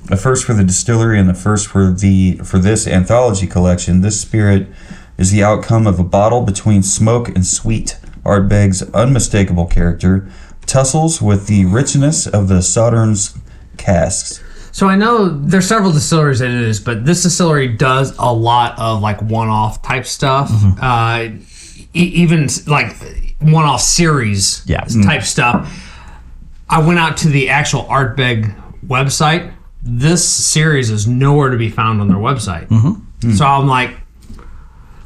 a first for the distillery and the first for this anthology collection. This spirit is the outcome of a bottle between smoke and sweet. Ardbeg's unmistakable character tussles with the richness of the Sautern's casks. So I know there's several distilleries that do this, but this distillery does a lot of like one-off type stuff. Even like one-off series type stuff. I went out to the actual Ardbeg website. This series is nowhere to be found on their website. So I'm like,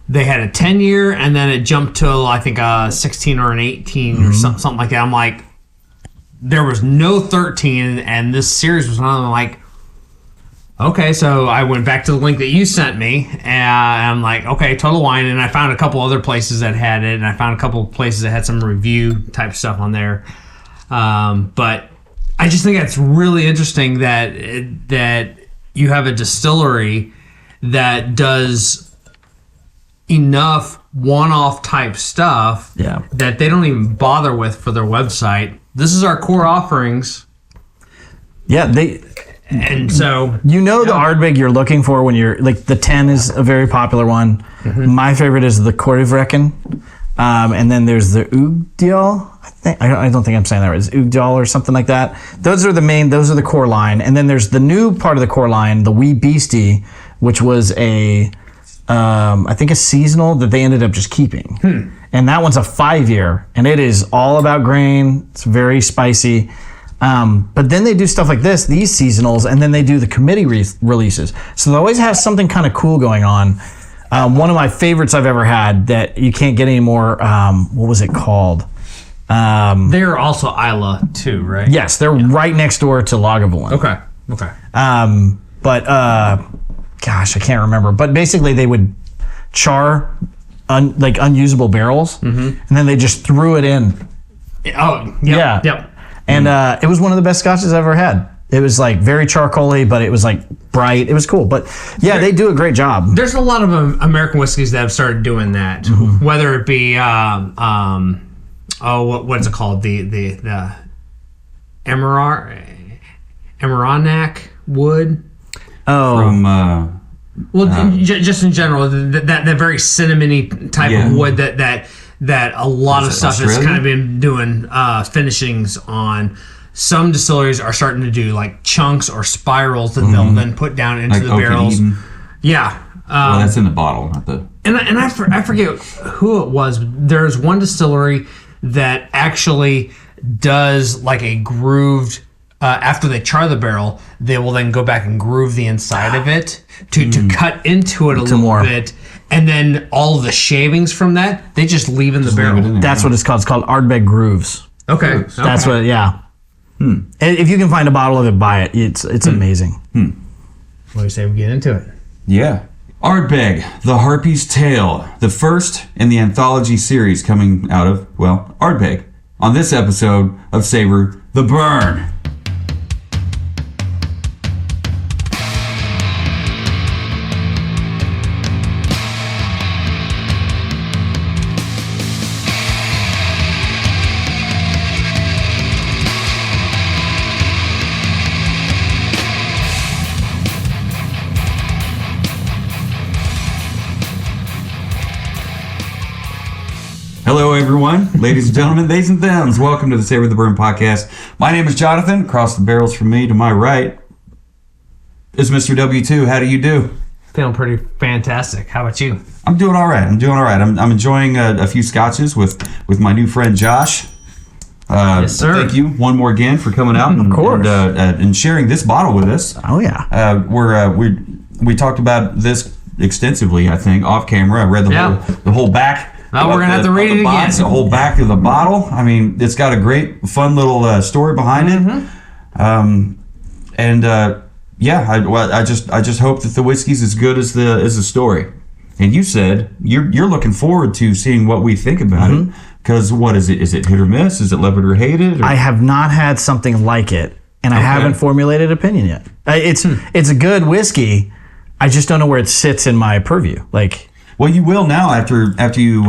they had a 10-year and then it jumped to I think a 16 or an 18 or something like that. I'm like, there was no 13 and this series was on. I'm like, okay, so I went back to the link that you sent me, and I'm like, okay, Total Wine, and I found a couple other places that had it, and I found a couple places that had some review type stuff on there. But I just think it's really interesting that you have a distillery that does enough one-off type stuff that they don't even bother with for their website. This is our core offerings. Yeah, and so the Ardbeg you're looking for when you're like the 10 is a very popular one. My favorite is the Korivrekken, and then there's the Ugdal. I don't think I'm saying that right. It's Ugdal or something like that. Those are the core line, and then there's the new part of the core line, the Wee Beastie, which was I think a seasonal that they ended up just keeping, and that one's a 5-year, and it is all about grain. It's very spicy. But then they do stuff like these seasonals, and then they do the committee releases. So they always have something kind of cool going on. One of my favorites I've ever had that you can't get anymore, what was it called? They're also Islay too, right? Yes, they're right next door to Lagavulin. Okay. But gosh, I can't remember. But basically they would char unusable barrels, and then they just threw it in. Oh, yep. And it was one of the best scotches I've ever had. It was like very charcoaly, but it was like bright. It was cool. But yeah, they do a great job. There's a lot of American whiskeys that have started doing that. Whether it be what's it called? The Amaranac wood. From just in general, that very cinnamony type of wood that a lot of stuff has kind of been doing finishings on. Some distilleries are starting to do like chunks or spirals that they'll then put down into like the barrels. Yeah. Well, that's in the bottle, not the... And I forget who it was. There's one distillery that actually does like a grooved... after they char the barrel, they will then go back and groove the inside of it to cut into it a little bit. And then all of the shavings from that, they just leave in the barrel. That's what it's called. It's called Ardbeg Grooves. Okay. That's what, If you can find a bottle of it, buy it. It's amazing. What do you say we get into it? Yeah. Ardbeg, the Harpy's Tale, the first in the Anthology series coming out of, Ardbeg. On this episode of Savor, The Burn. Hello, everyone. Ladies and gentlemen, theys and thems. Welcome to the Savor the Burn podcast. My name is Jonathan. Across the barrels from me to my right is Mr. W2. How do you do? Feeling pretty fantastic. How about you? I'm doing all right. I'm enjoying a few scotches with my new friend Josh. Yes, sir. Thank you one more again for coming out and sharing this bottle with us. Oh yeah. We talked about this extensively, I think, off camera. I read the whole back. Well, we're gonna have to read it again. The whole back of the bottle. I mean, it's got a great, fun little story behind it. I just hope that the whiskey's as good as the story. And you said you're looking forward to seeing what we think about it. Because what is it? Is it hit or miss? Is it love it or hate it? Or? I have not had something like it, and I haven't formulated an opinion yet. It's a good whiskey. I just don't know where it sits in my purview. Well, you will now after you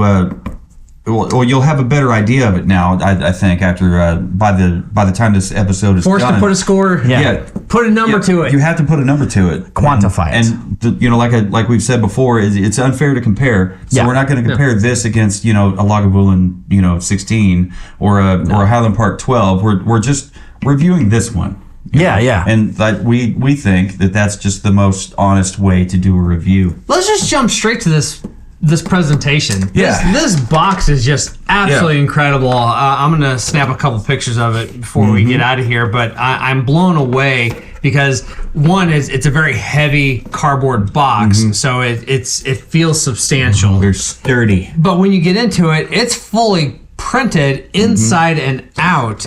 well, you'll have a better idea of it now. I think after by the time this episode is forced done. to put a score. Yeah. Put a number to it. You have to put a number to it. Quantify it. And like we've said before, it's unfair to compare. So we're not going to compare this against a Lagavulin 16 or a Highland Park 12. We're just reviewing this one. Yeah. And we think that's just the most honest way to do a review. Let's just jump straight to this presentation. Yeah. This box is just absolutely incredible. I'm going to snap a couple pictures of it before we get out of here, but I'm blown away because one is it's a very heavy cardboard box, so it feels substantial. They're sturdy. But when you get into it, it's fully printed inside and out,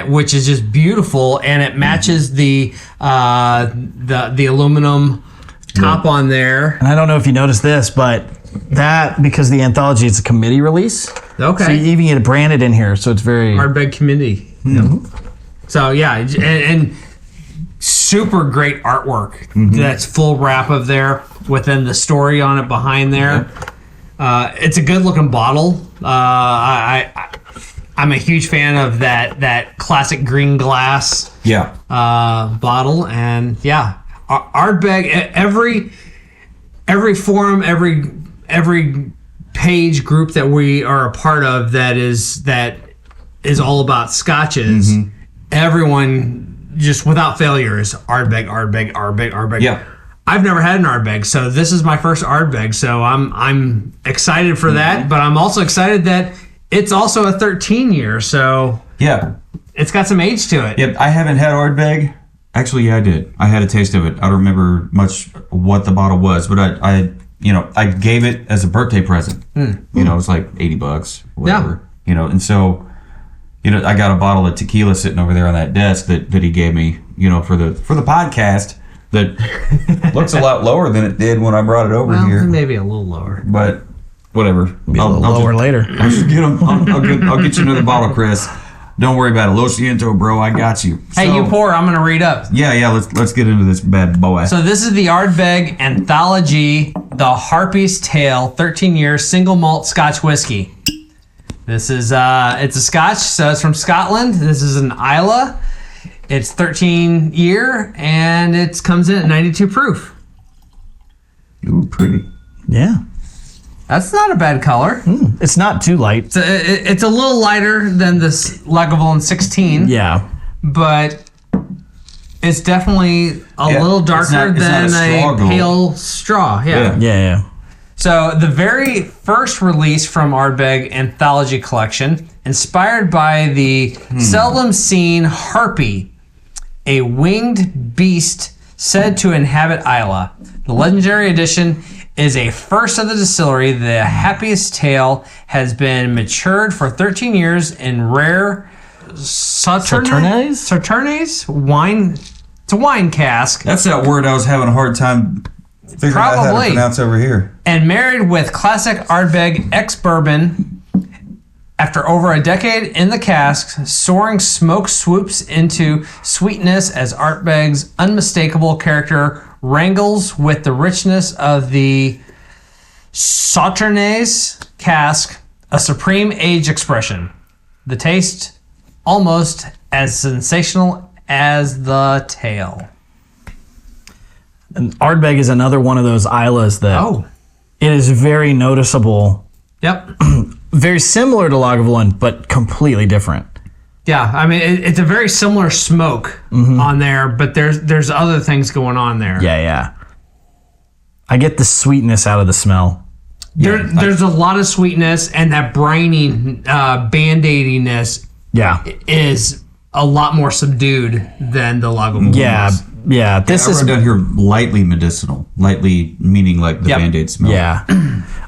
which is just beautiful, and it matches the aluminum top on there. And I don't know if you noticed this, but that, because the Anthology, it's a committee release. Okay. So you even get it branded in here, so it's very... Ardbeg committee. So yeah, and super great artwork. That's full wrap of there, within the story on it behind there. It's a good looking bottle. I'm a huge fan of that classic green glass bottle, and Ardbeg, every forum, every page group that we are a part of that is all about scotches. Everyone just without failure is Ardbeg. Yeah. I've never had an Ardbeg, so this is my first Ardbeg, so I'm excited for that, but I'm also excited that it's also a 13 year, so it's got some age to it. Yep, I haven't had Ardbeg. Actually, yeah, I did. I had a taste of it. I don't remember much what the bottle was, but I gave it as a birthday present. It was like $80, whatever. And so, I got a bottle of tequila sitting over there on that desk that he gave me, for the podcast. That looks a lot lower than it did when I brought it over here. Maybe a little lower, but whatever. I'll lower later. I'll just get them. I'll get you another bottle, Chris. Don't worry about it. Lo siento, bro. I got you. Hey, you pour. I'm gonna read up. Yeah. Let's get into this bad boy. So this is the Ardbeg Anthology, the Harpy's Tale 13-year single malt Scotch whiskey. This is it's a Scotch, so it's from Scotland. This is an Islay. It's 13 year, and it comes in at 92 proof. Ooh, pretty. Yeah. That's not a bad color. It's not too light. It's a little lighter than this Lagavulin 16. Yeah. But it's definitely a little darker than a pale straw. Yeah. So the very first release from Ardbeg Anthology Collection, inspired by the seldom seen Harpy, a winged beast said to inhabit Islay. The legendary edition is a first of the distillery. The happiest tale has been matured for 13 years in rare Sauternes wine. It's a wine cask. That's that word I was having a hard time figuring out how to pronounce over here. And married with classic Ardbeg ex-bourbon. After over a decade in the cask, soaring smoke swoops into sweetness as Ardbeg's unmistakable character wrangles with the richness of the Sauternes cask, a supreme age expression. The taste almost as sensational as the tale. And Ardbeg is another one of those Islas that it is very noticeable. Yep. Very similar to Lagavulin, but completely different. Yeah, I mean, it's a very similar smoke on there, but there's other things going on there. Yeah. I get the sweetness out of the smell. There's a lot of sweetness, and that briny, band-aidiness is a lot more subdued than the Lagavulin. Yeah. This is down here lightly medicinal. Lightly meaning like the Band-Aid smell. Yeah.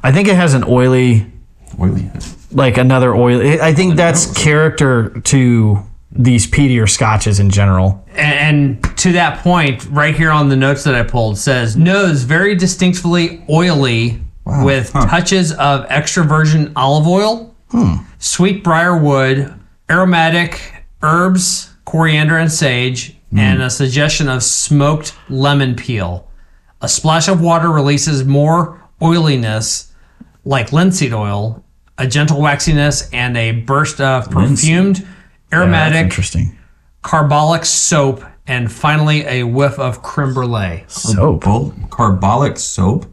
I think it has an oily, like another oily. I think that's character to these peatier scotches in general. And to that point, right here on the notes that I pulled, says nose very distinctly oily with touches of extra virgin olive oil, sweet briarwood, aromatic herbs, coriander and sage, and a suggestion of smoked lemon peel. A splash of water releases more oiliness like linseed oil. a gentle waxiness, and a burst of perfumed, aromatic, interesting. carbolic soap, and finally a whiff of creme brulee. Soap. Carbolic soap?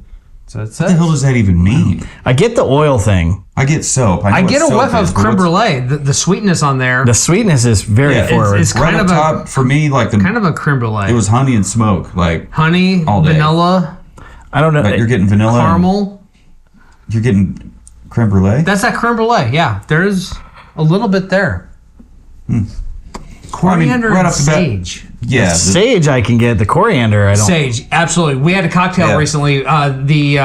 So it What the says. hell does that even mean? I get the oil thing. I get soap. I know get a what soap whiff is, of but creme what's- brulee. The sweetness on there, The sweetness is very Yeah, forward. it's Right kind up of top, for me, like kind of a creme brulee. it was honey and smoke. Like, Honey, all day. vanilla, I don't know. like you're getting vanilla. and caramel. You're getting creme brulee. That's that creme brulee. Yeah, there's a little bit there. Coriander right and off the bat- sage. Yeah. the- Sage I can get. The coriander I don't. Sage, absolutely. We had a cocktail Yeah. recently, the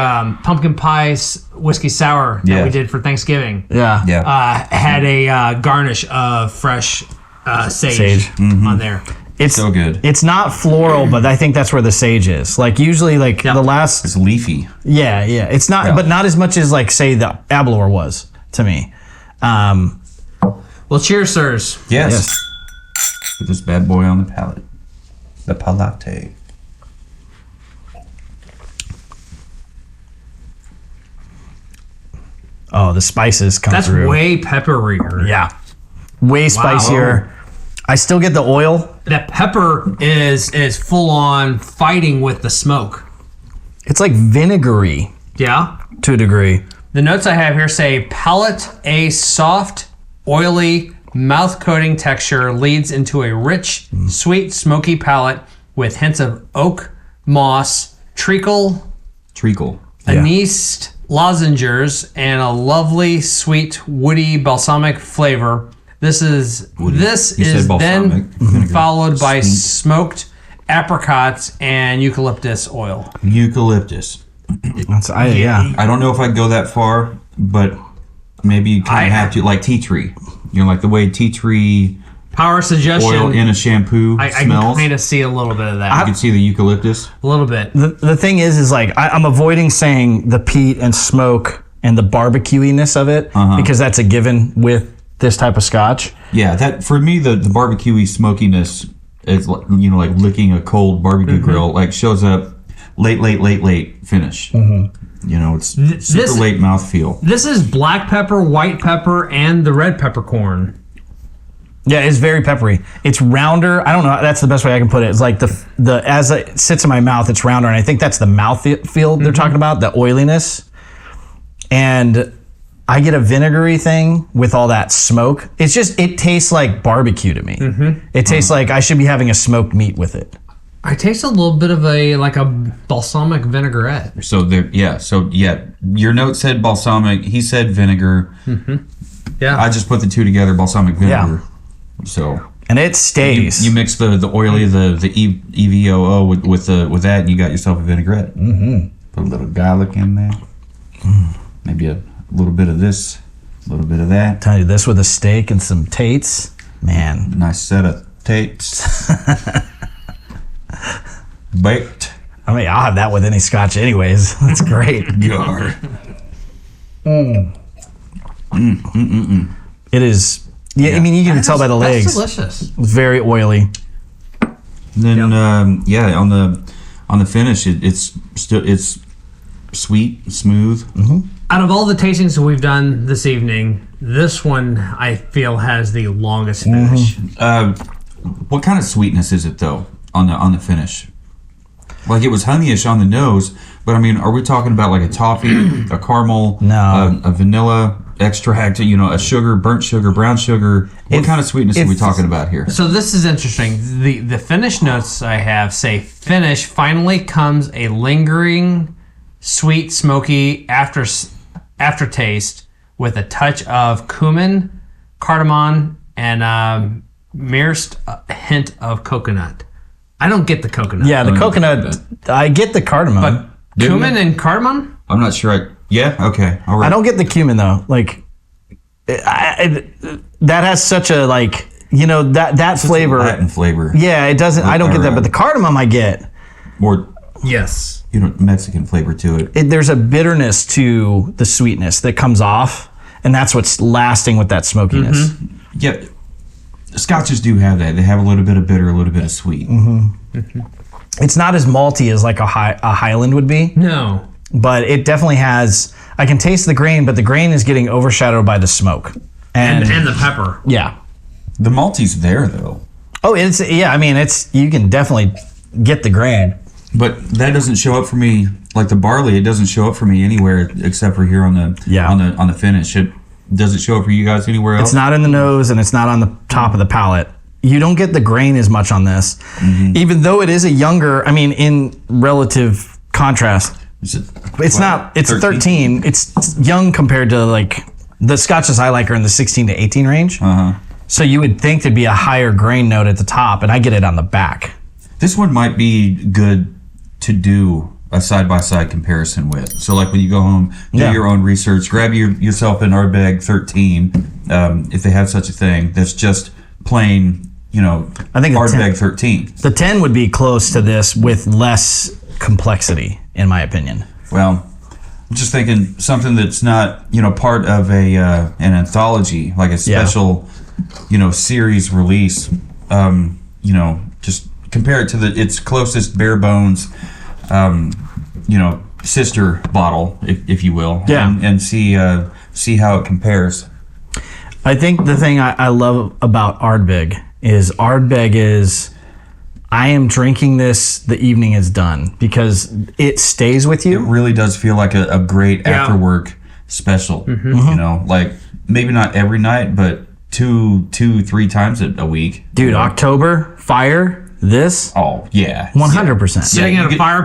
pumpkin pie whiskey sour that Yeah. we did for Thanksgiving. Yeah. yeah. Had a garnish of fresh sage, Sage. on there. It's So good. It's not floral, but I think that's where the sage is. Like usually, like Yeah. the last. It's leafy. Yeah. It's not, Yeah. but not as much as like say the Abalor was to me. Well, cheers, sirs. Yes. Put this bad boy on the palate. The palate. Oh, the spices come That's through. way pepperier. Yeah. Way spicier. I still get the oil. That pepper is full on fighting with the smoke. It's like vinegary Yeah. to a degree. The notes I have here say palate, a soft, oily, mouth coating texture leads into a rich, sweet, smoky palate with hints of oak, moss, treacle, Treacle. anise, lozengers, and a lovely, sweet, woody, balsamic flavor. This is You said balsamic. then Vinegar. followed by Sweet. smoked apricots and eucalyptus oil. Eucalyptus. Yeah. I don't know if I'd go that far, but maybe you kind I- of have to, like tea tree. You know, like the way tea tree Power suggestion. oil in a shampoo I can smells. kind of see a little bit of You that. can see the eucalyptus. A little bit. The thing is like I'm avoiding saying the peat and smoke and the barbecuiness of it because that's a given with this type of scotch. Yeah, that for me the barbecue-y smokiness is like, you know, like licking a cold barbecue grill, like shows up late finish. You know, it's super this- late mouthfeel. This is black pepper, white pepper, and the red peppercorn. Yeah, it's very peppery. It's rounder. I don't know. That's the best way I can put it. It's like the as it sits in my mouth, it's rounder, and I think that's the mouth feel they're talking about, the oiliness. And I get a vinegary thing with all that smoke. It's just it tastes like barbecue to me. It tastes like I should be having a smoked meat with it. I taste a little bit of a balsamic vinaigrette. So your note said balsamic, he said vinegar. Yeah. I just put the two together, balsamic vinegar. So And it stays. you mix the oily, the EVOO with that, and you got yourself a vinaigrette. Put a little garlic in there. Maybe a little bit of this, a little bit of that. Tell you this with a steak and some Tates, man. Nice set of tapes. Baked. I mean, I'll have that with any scotch, anyways. That's great. Gar. It is. Yeah, I mean, you can tell by the legs. That's delicious. It's very oily. Then on the finish, it's sweet, smooth. Out of all the tastings that we've done this evening, this one I feel has the longest finish. What kind of sweetness is it though on the finish? Like it was honeyish on the nose, but I mean, are we talking about like a toffee, a caramel, No. a vanilla extract, you know, a sugar, burnt sugar, brown sugar? What kind of sweetness are we talking about here? So this is interesting. The finish notes I have say finish finally comes a lingering, sweet, smoky aftertaste with a touch of cumin, cardamom, and merest hint of coconut. I don't get the coconut. Yeah, the coconut. I get the cardamom. But cumin and cardamom? I'm not sure. Yeah. Okay. All right. I don't get the cumin though. Like, that has such a that flavor. Latin flavor. Yeah, it doesn't. I don't get that, but the cardamom I get. More, Yes. Mexican flavor to it. There's a bitterness to the sweetness that comes off, and that's what's lasting with that smokiness. Yeah. Scotches do have that. They have a little bit of bitter, a little bit of sweet. It's not as malty as like a Highland would be, No. but it definitely has. I can taste the grain, but the grain is getting overshadowed by the smoke. And the pepper. Yeah. The malty's there though. Oh, you can definitely get the grain. But that doesn't show up for me like the barley. It doesn't show up for me anywhere except for here on the finish. Does it show up for you guys anywhere else? It's not in the nose and it's not on the top of the palate. You don't get the grain as much on this, even though it is a younger. I mean, in relative contrast, it's not. It's 13. It's young compared to like the Scotches I like are in the 16 to 18 range. So you would think there'd be a higher grain note at the top, and I get it on the back. This one might be good to do a side-by-side comparison with. So like when you go home, do your own research, grab yourself an Ardbeg 13, if they have such a thing, that's just plain, I think Ardbeg 13. The 10 would be close to this with less complexity, in my opinion. Well, I'm just thinking something that's not, part of an anthology, like a special, series release, just compare it to its closest bare bones, sister bottle, if you will, and see how it compares. I think the thing I love about Ardbeg is I am drinking this the evening is done because it stays with you. It really does feel like a great after work special. Like maybe not every night, but two, 3 times a week. Dude, October, fire. This? Oh, yeah. 100%. Sitting at a fire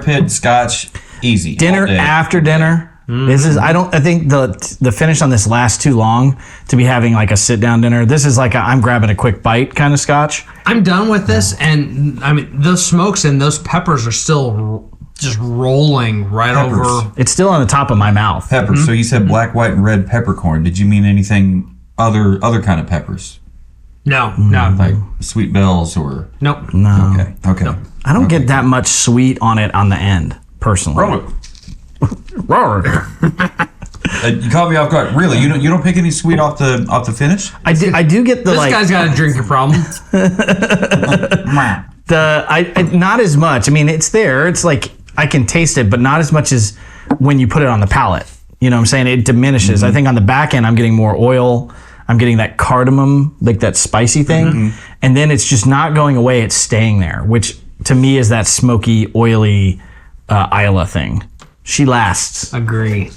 pit, Scotch, easy. Dinner after dinner. This is, I think the finish on this lasts too long to be having like a sit down dinner. This is like I'm grabbing a quick bite kind of Scotch. I'm done with this, and I mean, those smokes and those peppers are still just rolling over. It's still on the top of my mouth. Peppers. So you said black, white, and red peppercorn. Did you mean anything other kind of peppers? No. Like sweet bells or... Nope. No. Okay. Nope. I don't get that much sweet on it on the end, personally. You caught me off guard. Really? You don't pick any sweet off the finish? I do get the this guy's got a drinking problem. Not as much. I mean, it's there. It's like I can taste it, but not as much as when you put it on the palate. You know what I'm saying? It diminishes. I think on the back end, I'm getting more oil. I'm getting that cardamom, like that spicy thing. And then it's just not going away. It's staying there, which to me is that smoky, oily Islay thing. She lasts. Agree.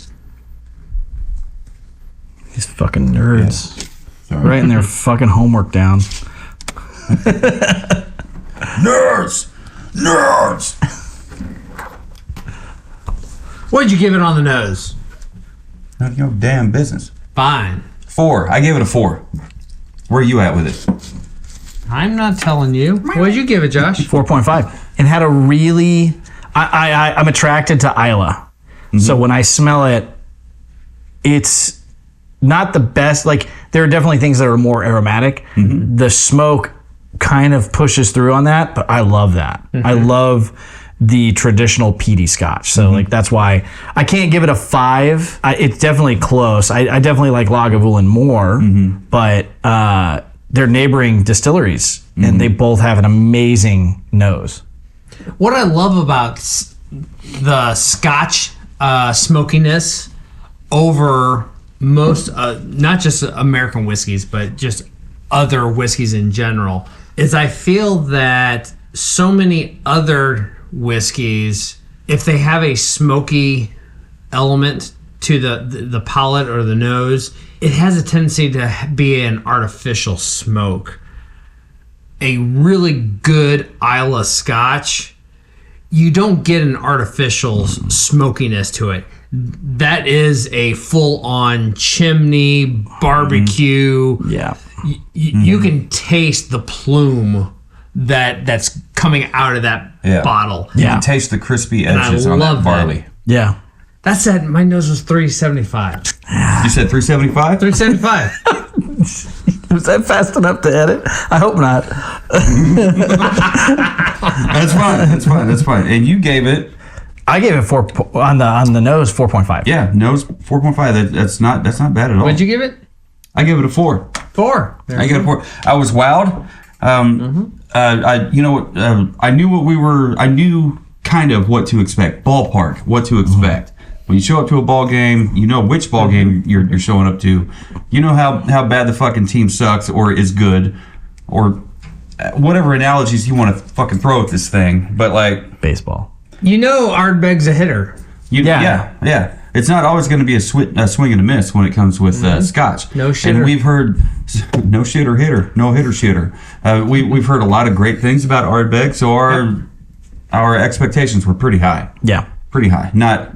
These fucking nerds. Writing their fucking homework down. Nerds! What'd you give it on the nose? None of your damn business. Fine. 4. I gave it a 4. Where are you at with it? I'm not telling you. What'd you give it, Josh? 4.5. It had a really... I'm attracted to Islay. So when I smell it, it's not the best. Like, there are definitely things that are more aromatic. The smoke kind of pushes through on that, but I love that. I love the traditional peaty Scotch. So like that's why I can't give it a 5. It's definitely close. I definitely like Lagavulin more, but they're neighboring distilleries and they both have an amazing nose. What I love about the Scotch smokiness over most, not just American whiskeys, but just other whiskeys in general, is I feel that so many other whiskeys, if they have a smoky element to the palate or the nose, it has a tendency to be an artificial smoke. A really good Islay Scotch, you don't get an artificial smokiness to it. That is a full-on chimney barbecue. Yeah. You can taste the plume that's coming out of that bottle. You can taste the crispy edges on that barley. Yeah. That said, my nose was 375. You said 375? 375. Was that fast enough to edit? I hope not. That's fine. And you gave it... I gave it 4 on the nose, 4.5. Yeah, nose 4.5. That's not bad at all. What'd you give it? I gave it a 4. 4. I gave it a 4. I was wowed. I knew kind of what to expect, ballpark, what to expect. When you show up to a ball game, you know which ball game you're showing up to. You know how bad the fucking team sucks or is good, or whatever analogies you want to fucking throw at this thing. But like baseball. You know Ardbeg's a hitter. Yeah. It's not always going to be a swing and a miss when it comes with Scotch. No shitter. And we've heard no shitter hitter, no hitter shitter. We've heard a lot of great things about Ardbeg, so our expectations were pretty high. Yeah. Pretty high. Not,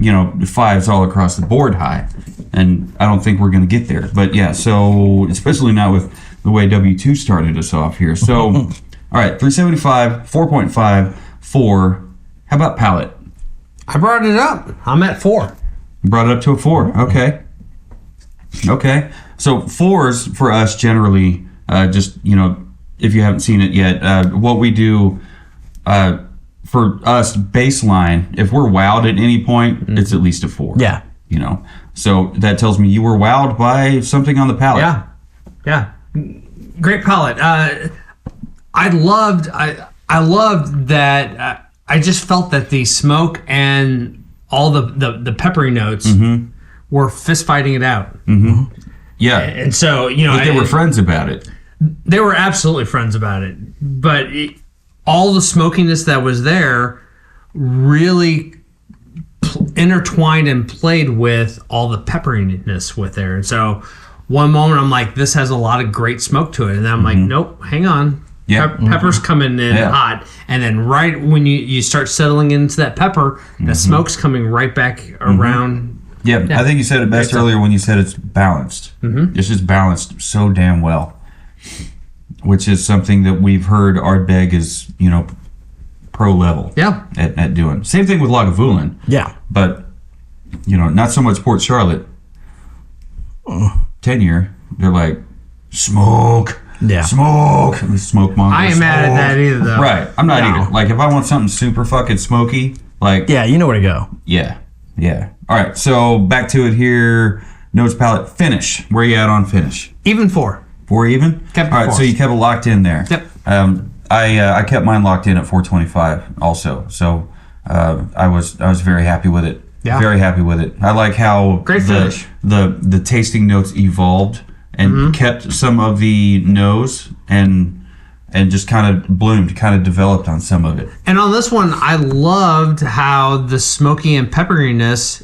fives all across the board high. And I don't think we're going to get there. But yeah, so especially not with the way W2 started us off here. So, all right, 375, 4.5, 4. How about palate? I brought it up. I'm at 4. Brought it up to a 4. Okay. So 4s for us generally, just, if you haven't seen it yet, what we do for us baseline, if we're wowed at any point, it's at least a 4. Yeah. So that tells me you were wowed by something on the palate. Yeah. Great palate. I loved that. I just felt that the smoke and all the peppery notes were fist fighting it out. Mm-hmm. Yeah. And so, but they were friends about it. They were absolutely friends about it. But all the smokiness that was there really intertwined and played with all the pepperiness with there. And so one moment I'm like, this has a lot of great smoke to it. And then I'm like, nope, hang on. Yeah. Pepper's coming in hot. And then right when you start settling into that pepper, the smoke's coming right back around. Yeah, I think you said it best earlier when you said it's balanced. It's just balanced so damn well. Which is something that we've heard Ardbeg is, pro level at doing. Same thing with Lagavulin. Yeah. But, not so much Port Charlotte. 10-year, they're like, smoke. Yeah. Smoke mongers. I ain't mad at that either, though. Right. I'm not either. Like, if I want something super fucking smoky, like... Yeah, you know where to go. Yeah. All right, so back to it here. Nose, palate, finish. Where you at on finish? Even 4. 4 even? Kept it all right, 4. so you kept it locked in there. Yep. I kept mine locked in at 425 also. So I was very happy with it. Yeah. Very happy with it. I like how great finish. The tasting notes evolved and kept some of the nose and just kind of bloomed, kind of developed on some of it. And on this one, I loved how the smoky and pepperiness,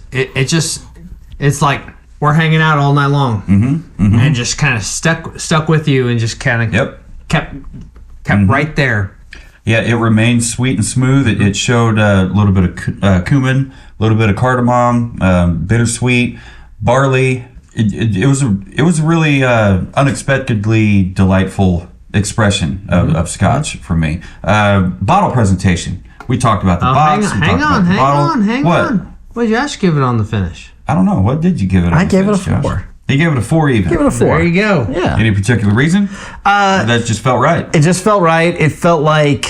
it's like we're hanging out all night long. And just kind of stuck with you and just kind of kept right there. Yeah, it remained sweet and smooth. It showed a little bit of cumin, a little bit of cardamom, bittersweet, barley. It was a really unexpectedly delightful expression of Scotch for me. Bottle presentation. We talked about the box. Hang on. What did you actually give it on the finish? I don't know. What did you give it on I the gave finish, it a 4. Josh? You gave it a 4 even. Give it a 4. There you go. Yeah. Any particular reason? That just felt right. It just felt right. It felt like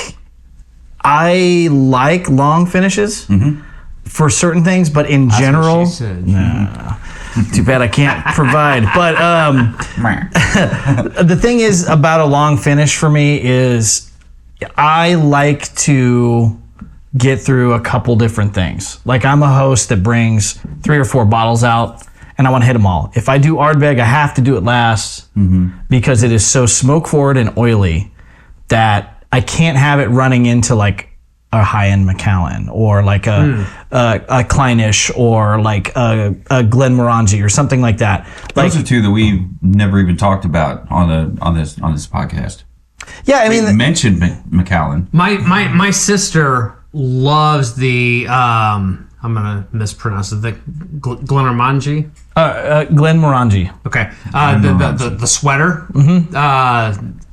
I like long finishes for certain things, but in general, too bad I can't provide. But the thing is about a long finish for me is I like to get through a couple different things. Like I'm a host that brings 3 or 4 bottles out and I want to hit them all. If I do Ardbeg, I have to do it last because it is so smoke forward and oily that I can't have it running into like a high-end Macallan or like a Kleinish or like a Glenmorangie or something like that. Those are 2 that we've never even talked about on this podcast. Yeah, I mean, we mentioned Macallan. My sister loves the I'm gonna mispronounce it. The Glenmorangie. Glenmorangie. Okay. The sweater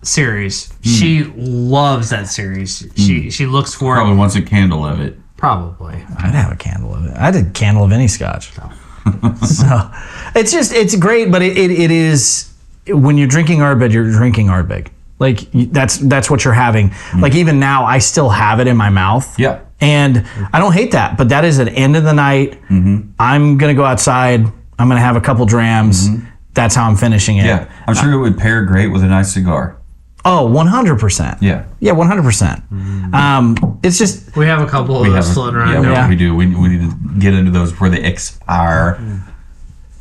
series. She loves that series. She looks for Probably it. wants a candle of it. Probably. I'd have a candle of it. I'd a candle of any Scotch. So it's great, but it is when you're drinking Ardbeg, you're drinking Ardbeg. Like that's what you're having. Like even now, I still have it in my mouth. Yeah. And I don't hate that, but that is at the end of the night. I'm gonna go outside. I'm gonna have a couple drams. That's how I'm finishing it. Yeah, I'm sure it would pair great with a nice cigar. Oh, 100%. Yeah. Yeah, 100%. It's just... We have a couple of those floating around. Yeah, we do. We need to get into those before they expire.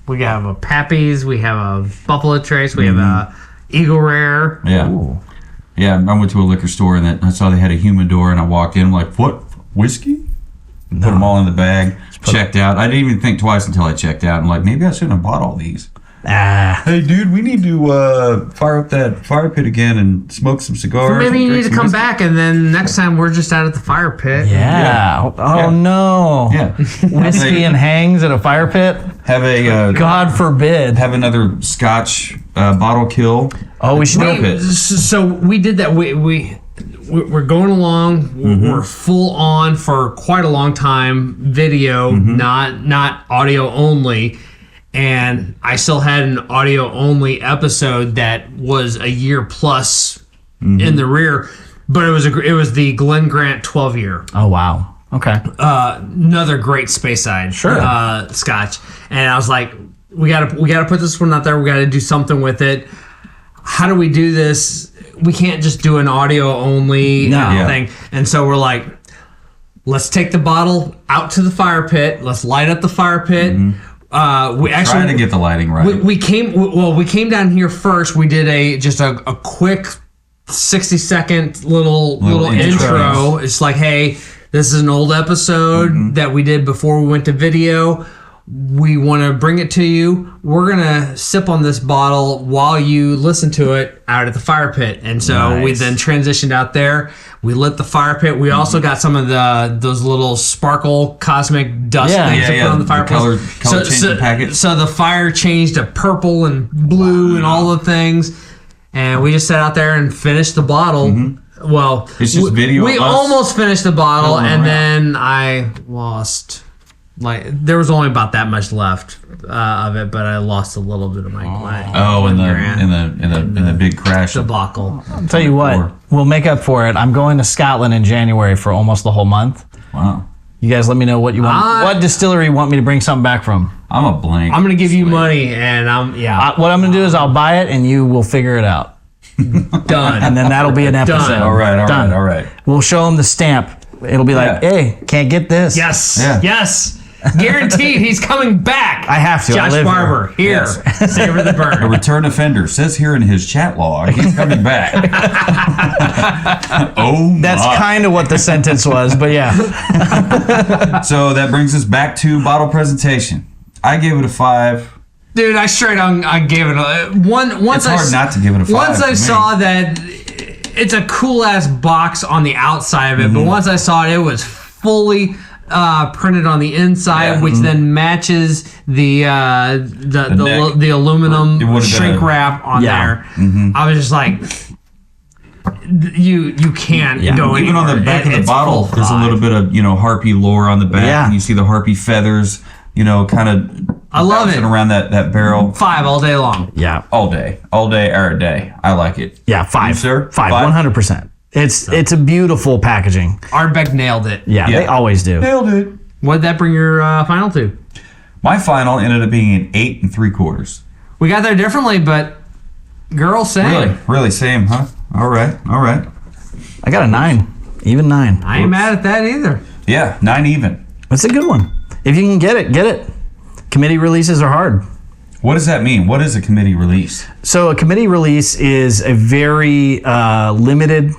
We have a Pappy's. We have a Buffalo Trace. We have a Eagle Rare. Yeah. Ooh. Yeah, I went to a liquor store and I saw they had a humidor and I walked in. I'm like, what? Whiskey? Put them all in the bag. Checked out. I didn't even think twice until I checked out. I'm like, maybe I shouldn't have bought all these. Hey, dude, we need to fire up that fire pit again and smoke some cigars. Maybe you need to come whiskey. back, and then next time we're just out at the fire pit. Yeah. Oh, no. Yeah. Whiskey and hangs at a fire pit? Have a... God forbid. Have another Scotch bottle kill. Oh, we should do it. So we did that. We're going along. We're full on for quite a long time. Video, not audio only. And I still had an audio only episode that was a year plus in the rear, but it was the Glen Grant 12 year. Oh, wow. Okay. Another great Speyside Scotch. And I was like, we gotta put this one out there. We gotta do something with it. How do we do this? We can't just do an audio only thing. And so we're like, let's take the bottle out to the fire pit. Let's light up the fire pit. We actually trying to get the lighting right. We came down here first. We did a quick 60-second little intro. It's like, hey, this is an old episode that we did before we went to video. We want to bring it to you. We're gonna sip on this bottle while you listen to it out at the fire pit. And so we then transitioned out there. We lit the fire pit. We also got some of those little sparkle cosmic dust things to put on the fire pit. Color changing packets. So the fire changed to purple and blue and all the things. And we just sat out there and finished the bottle. Well, it's just video. We almost finished the bottle, and then I lost. Like, there was only about that much left of it, but I lost a little bit of my in the big crash debacle. I'll tell you what, we'll make up for it. I'm going to Scotland in January for almost the whole month. Wow. You guys let me know what you want. What distillery you want me to bring something back from? I'm a blank. I'm going to give you money, and what I'm going to do is I'll buy it, and you will figure it out. Done. And then that'll be an episode. Done. All right. We'll show them the stamp. It'll be like, hey, can't get this. Yes. Yeah. Yes. Guaranteed, he's coming back. I have to. Josh Barber, here. Savor the burn. A return offender says here in his chat log, he's coming back. That's kind of what the sentence was, but yeah. So that brings us back to bottle presentation. I gave it a 5. Dude, I gave it a 1. It's hard not to give it a 5. Once I saw that it's a cool ass box on the outside of it, but once I saw it was fully printed on the inside, which then matches the aluminum shrink wrap on there. I was just like, you can't go even anywhere. on the back of the bottle. There's a little bit of Harpy lore on the back, and you see the Harpy feathers. Kind of. I love it around that barrel. 5 all day long. Yeah, all day, every day. I like it. Yeah, 5, you, sir. 5, 100%. It's a beautiful packaging. Ardbeg nailed it. Yeah, they always do. Nailed it. What did that bring your final to? My final ended up being an 8 3/4. We got there differently, but girl, same. Really same, huh? All right. I got a 9, even 9. I ain't mad at that either. Yeah, 9 even. That's a good one. If you can get it. Committee releases are hard. What does that mean? What is a committee release? So a committee release is a very limited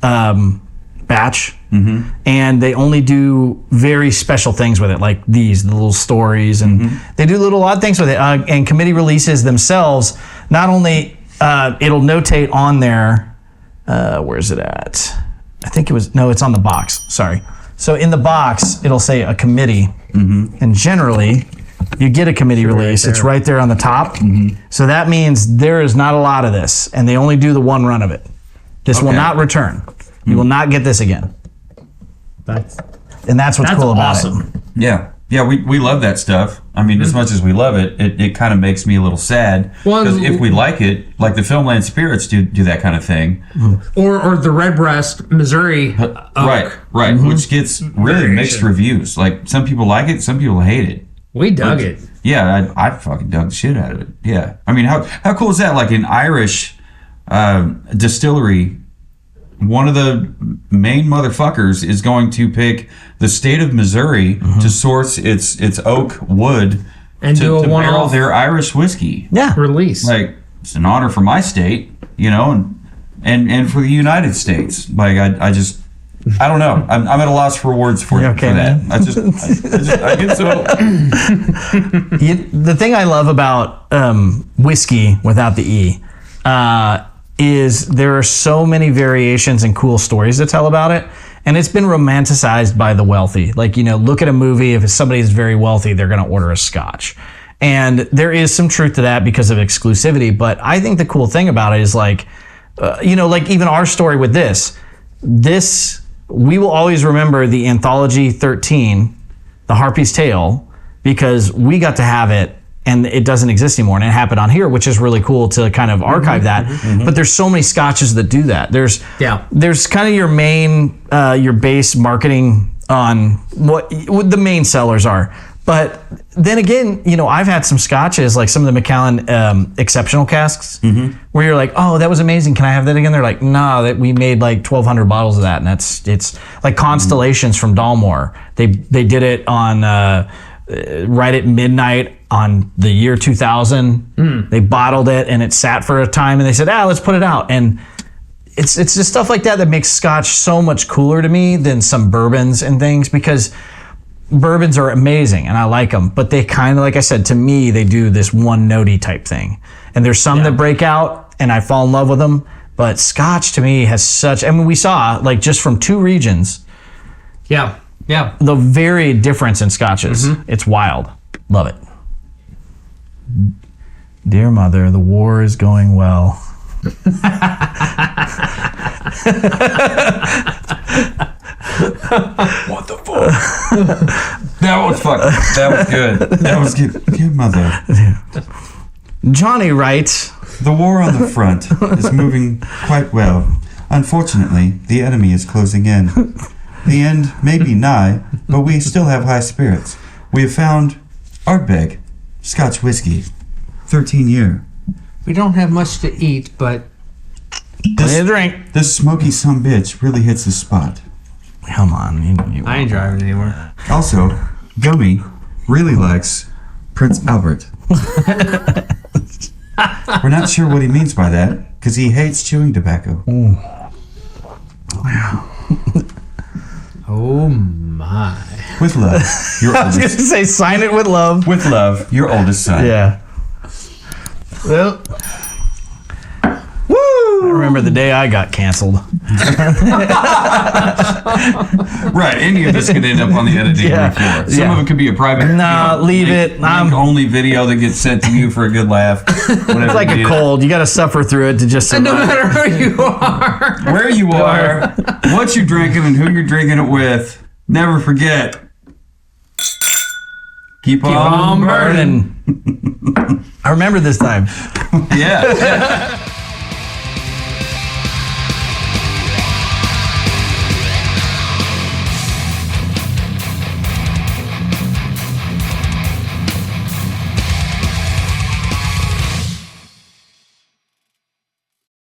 batch, and they only do very special things with it, like the little stories, and they do little odd things with it. And committee releases themselves, not only it'll notate on there, where's it at? I think it's on the box. Sorry. So in the box, it'll say a committee, and generally, you get a committee release. It's right there on the top. So that means there is not a lot of this, and they only do the one run of it. This will not return. You will not get this again. That's what's cool about it. Yeah, we love that stuff. I mean, as much as we love it, it kind of makes me a little sad. Because if we like it, like the Filmland Spirits do that kind of thing. Or the Redbreast Missouri oak. Right, which gets really mixed reviews. Like, some people like it, some people hate it. We dug it. Yeah, I fucking dug the shit out of it. Yeah. I mean, how cool is that? Like an Irish distillery, one of the main motherfuckers is going to pick the state of Missouri to source its oak wood and do a to barrel one-off their Irish whiskey. Yeah. release. Like, it's an honor for my state, you know, and for the United States. Like, I don't know. I'm at a loss for words for that. Man? I get so. The thing I love about whiskey without the E is there are so many variations and cool stories to tell about it. And it's been romanticized by the wealthy. Like, you know, look at a movie. If somebody is very wealthy, they're going to order a Scotch. And there is some truth to that because of exclusivity. But I think the cool thing about it is like, you know, like even our story with this, we will always remember the Anthology 13, the Harpy's Tale, because we got to have it and it doesn't exist anymore. And it happened on here, which is really cool to kind of archive that. But there's so many scotches that do that. There's kind of your main, your base marketing on what the main sellers are. But then again, you know, I've had some scotches, like some of the Macallan exceptional casks, where you're like, oh, that was amazing. Can I have that again? They're like, no, that we made like 1,200 bottles of that. And it's like Constellations from Dalmore. They did it on right at midnight on the year 2000. They bottled it and it sat for a time and they said, let's put it out. And it's just stuff like that makes Scotch so much cooler to me than some bourbons and things, because bourbons are amazing and I like them, but they kind of, like I said, to me, they do this one notey type thing. And there's some that break out and I fall in love with them, but Scotch to me has such, I mean, we saw like just from two regions. Yeah. The very difference in Scotches. It's wild. Love it. Dear Mother, the war is going well. What the fuck? That was good. That was good. Dear Mother. Johnny writes, the war on the front is moving quite well. Unfortunately, the enemy is closing in. The end may be nigh, but we still have high spirits. We have found Ardbeg, Scotch Whisky, 13-year. We don't have much to eat, but This smoky sumbitch really hits the spot. Come on. I ain't driving anywhere. Also, Gummy really likes Prince Albert. We're not sure what he means by that, because he hates chewing tobacco. Oh my. With love, your I was going to oldest. say, sign it with love. With love, your oldest son. Yeah. Well, I remember the day I got canceled. Right, any of this could end up on the editing room floor. Some of it could be a private. No, leave it. I'm only video that gets sent to you for a good laugh. It's like a cold. You got to suffer through it to just survive. no matter who you are, where you are, what you're drinking, and who you're drinking it with. Never forget. Keep on burning. I remember this time. Yeah.